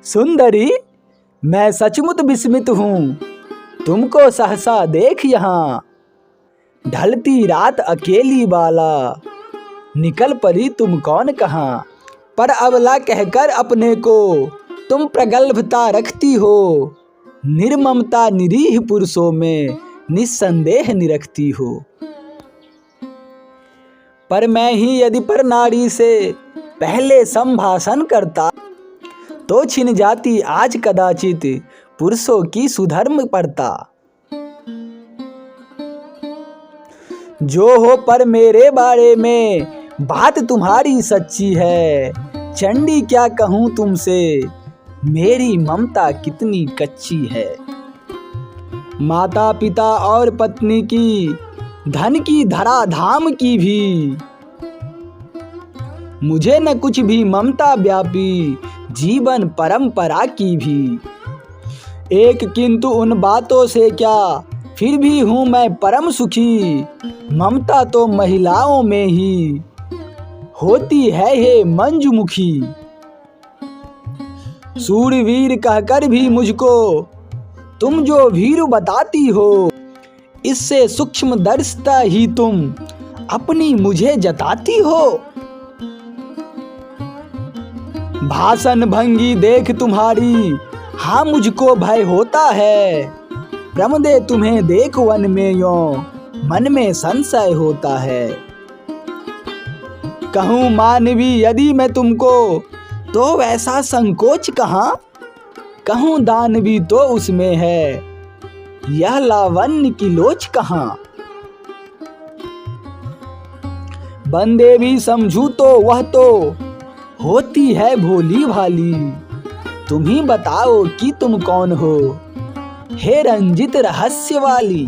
सुंदरी, मैं सचमुच विस्मित हूँ तुमको सहसा देख यहाँ। ढलती रात अकेली बाला, निकल पड़ी तुम कौन कहाँ। पर अबला कहकर अपने को तुम प्रगल्भता रखती हो, निर्ममता निरीह पुरुषों में निस्संदेह निरखती हो। पर मैं ही यदि पर नारी से पहले संभाषण करता, तो छिन जाती आज कदाचित पुरुषों की सुधर्म परता। जो हो पर मेरे बारे में बात तुम्हारी सच्ची है, चंडी क्या कहूँ तुमसे मेरी ममता कितनी कच्ची है। माता पिता और पत्नी की, धन की धराधाम की भी, मुझे न कुछ भी ममता व्यापी जीवन परंपरा की भी। एक किंतु उन बातों से क्या फिर भी हूँ मैं परम सुखी, ममता तो महिलाओं में ही होती है हे मंजुमुखी। सूरवीर कहकर भी मुझको तुम जो वीर बताती हो, इससे सूक्ष्म दर्शिता ही तुम अपनी मुझे जताती हो। भाषण भंगी देख तुम्हारी हाँ मुझको भय होता है, प्रमदे तुम्हें देख वन में यों मन में संशय होता है। कहूँ मानवी यदि मैं तुमको तो वैसा संकोच कहाँ, कहूँ दानवी तो उसमें है यह लावण्य की लोच कहाँ। बंदे भी समझू तो वह तो होती है भोली भाली, तुम ही बताओ कि तुम कौन हो हे रंजित रहस्य वाली।